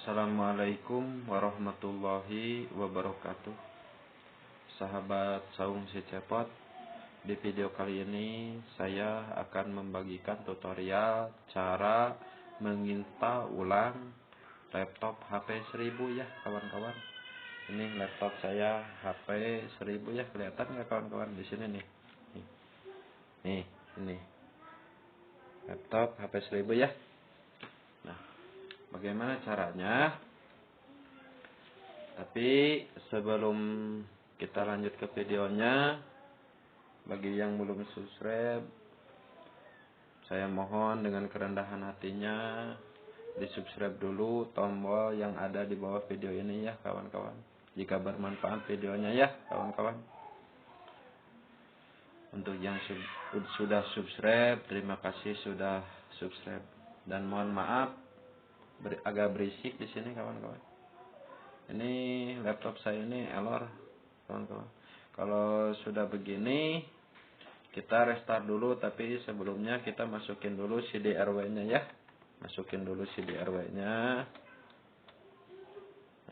Assalamualaikum warahmatullahi wabarakatuh. Sahabat Saung Si Cepot, di video kali ini saya akan membagikan tutorial cara menginstal ulang laptop HP 1000 ya kawan-kawan. Ini laptop saya HP 1000 ya, kelihatan nggak kawan-kawan di sini nih. Nih, ini laptop HP 1000 ya. Nah, bagaimana caranya? Tapi sebelum kita lanjut ke videonya, bagi yang belum subscribe, saya mohon dengan kerendahan hatinya di subscribe dulu tombol yang ada di bawah video ini ya kawan-kawan. Jika bermanfaat videonya ya kawan-kawan. Untuk yang sudah subscribe, terima kasih sudah subscribe. Dan mohon maaf agak berisik di sini kawan-kawan. Ini laptop saya ini error kawan-kawan. Kalau sudah begini, kita restart dulu, tapi sebelumnya kita masukin dulu CD-RW-nya ya. Masukin dulu CD-RW-nya.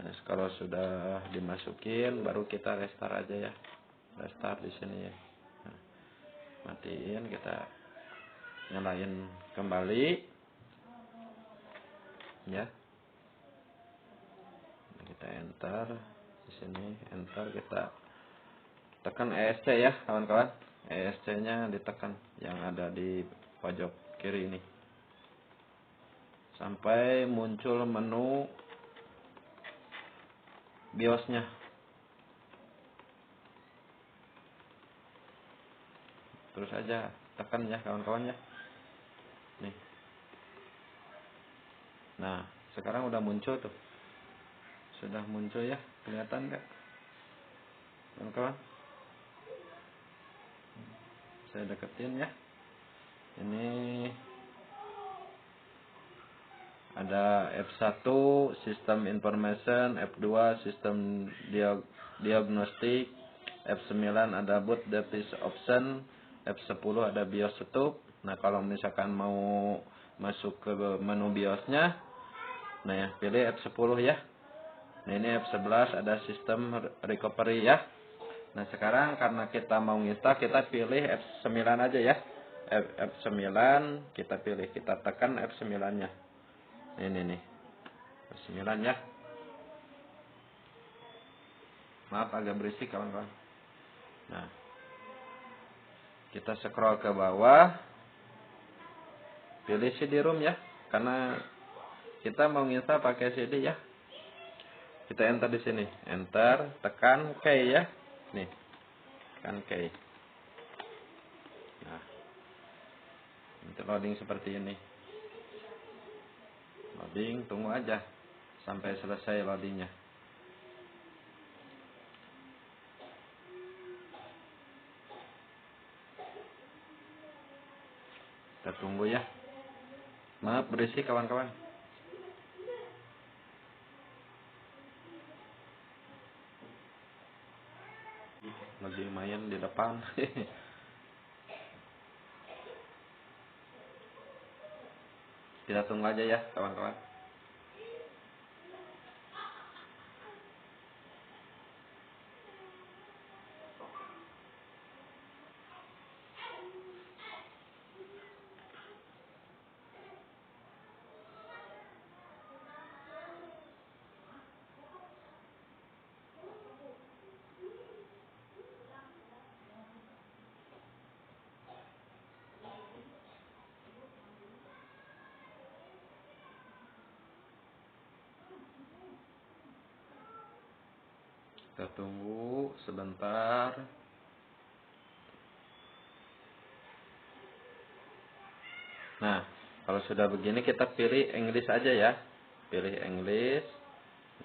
Nah, kalau sudah dimasukin, baru kita restart aja ya. Restart di sini ya. Nah, matiin, kita nyalain kembali. Ya. Kita enter di sini, enter, kita tekan ESC ya kawan-kawan. ESC-nya ditekan yang ada di pojok kiri ini sampai muncul menu BIOS-nya. Terus aja tekan ya kawan-kawan ya. Nih. Nah, sekarang udah muncul tuh. Sudah muncul ya, kelihatan nggak kawan-kawan? Saya deketin ya. Ini ada F1 System Information, F2 System Diagnostic, F9 ada Boot Device Option, F10 ada BIOS Setup. Nah, kalau misalkan mau masuk ke menu BIOS-nya, nah ya, pilih F10 ya. Nah, ini F11 ada System Recovery ya. Nah, sekarang karena kita mau install, kita pilih F9 aja ya. F9 kita pilih, kita tekan F9-nya. Ini nih. F9 ya. Maaf agak berisik kawan-kawan. Nah, kita scroll ke bawah. Pilih CD-ROM ya. Karena kita mau install pakai CD ya. Kita enter di sini. Enter, tekan K ya. Nih. Tekan K. Nah, nanti loading seperti ini. Loading, tunggu aja sampai selesai loadingnya. Kita tunggu ya. Maaf berisik kawan-kawan. Lagi main di depan. Kita tunggu aja ya kawan-kawan. Kita tunggu sebentar. Nah, kalau sudah begini kita pilih English aja ya. Pilih English.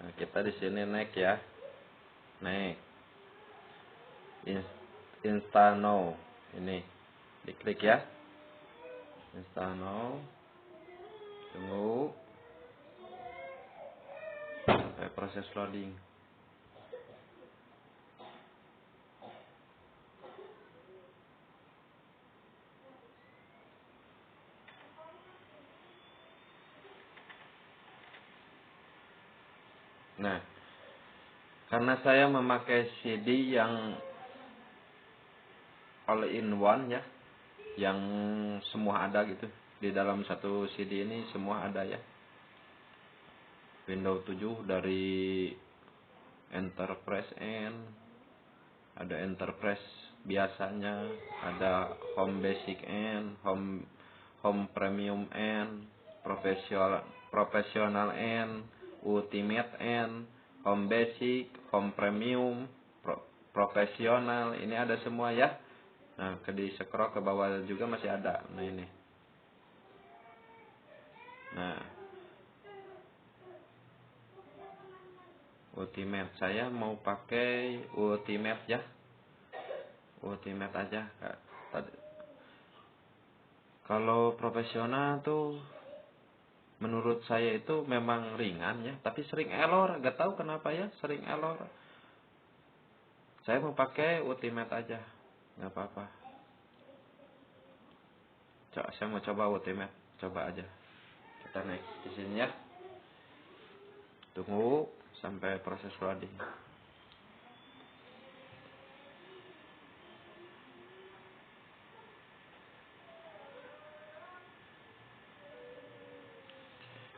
Nah, kita di sini next ya. Next. Install now. Ini. Diklik ya. Install now. Tunggu sampai proses loading. Nah, karena saya memakai CD yang all in one ya, yang semua ada gitu. Di dalam satu CD ini semua ada ya. Windows 7 dari Enterprise N, ada Enterprise biasanya, ada Home Basic N, Home Premium N, Professional N, Ultimate N, Home Basic, Home Premium, Professional, ini ada semua ya. Nah, di scroll ke bawah juga masih ada. Nah, ini. Nah, Ultimate, saya mau pakai Ultimate ya. Ultimate aja. Kalau profesional tuh menurut saya itu memang ringan ya, tapi sering error, gak tahu kenapa ya, sering error. Saya mau pakai Ultimate aja, nggak apa-apa. Saya mau coba Ultimate, coba aja. Kita next di sini ya. Tunggu sampai proses loading.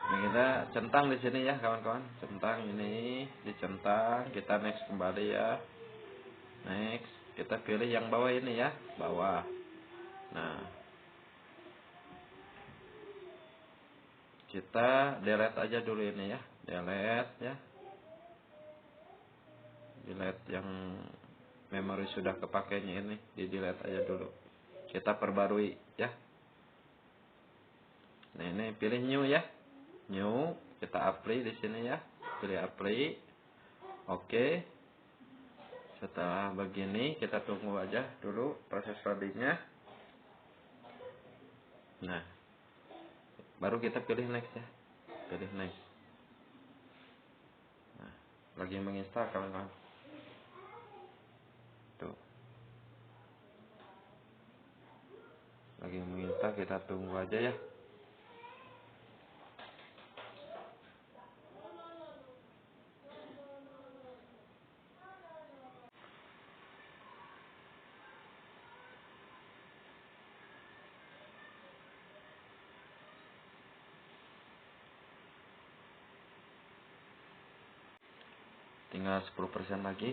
Nah, kita centang di sini ya kawan-kawan. Centang ini, dicentang, kita next kembali ya. Next, kita pilih yang bawah ini ya, bawah. Nah, kita delete aja dulu ini ya, delete ya. Delete yang memori sudah kepakainya ini, di delete aja dulu. Kita perbarui ya. Nah, ini pilih new ya. New, kita apply di sini ya. Pilih apply. Oke. Setelah begini, kita tunggu aja dulu proses loadingnya. Nah, baru kita pilih next ya. Pilih next. Nah, lagi menginstal kawan-kawan. Tuh. Lagi menginstal, kita tunggu aja ya. Tinggal 10% lagi.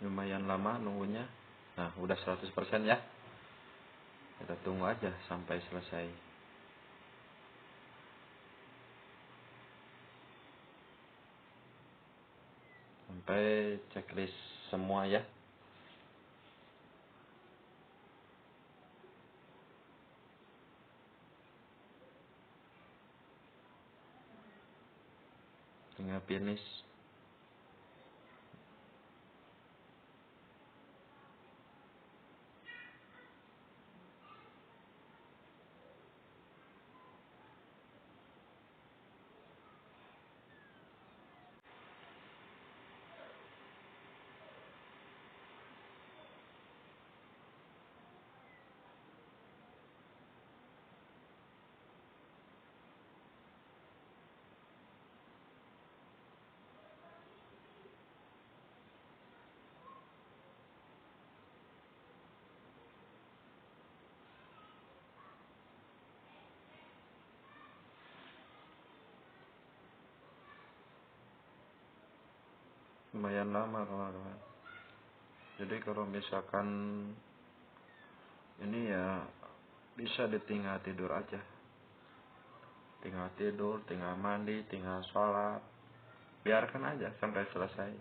Lumayan lama nunggunya. Nah, udah 100% ya. Kita tunggu aja sampai selesai. Sampai checklist semua ya. Tinggal finish. Lumayan lama kawan-kawan. Jadi kalau misalkan ini ya bisa ditinggal tidur aja. Tinggal tidur, tinggal mandi, tinggal sholat. Biarkan aja sampai selesai.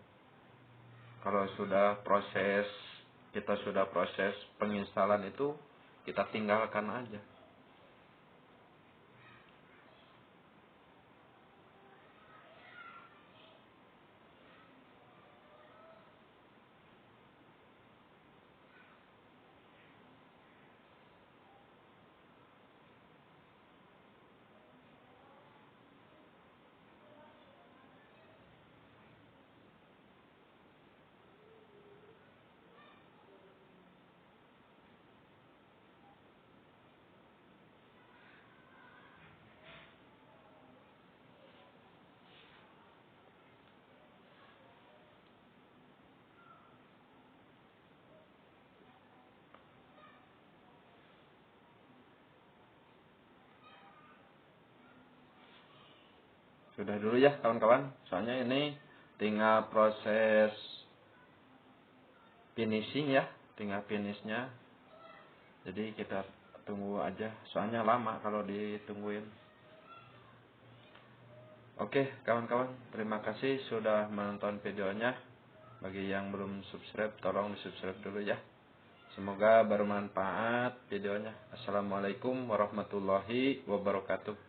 Kalau sudah proses, kita sudah proses penginstalan itu, kita tinggalkan aja. Sudah dulu ya kawan-kawan, soalnya ini tinggal proses finishing ya, tinggal finishnya. Jadi kita tunggu aja, soalnya lama kalau ditungguin. Oke kawan-kawan, terima kasih sudah menonton videonya. Bagi yang belum subscribe, tolong di subscribe dulu ya. Semoga bermanfaat videonya. Assalamualaikum warahmatullahi wabarakatuh.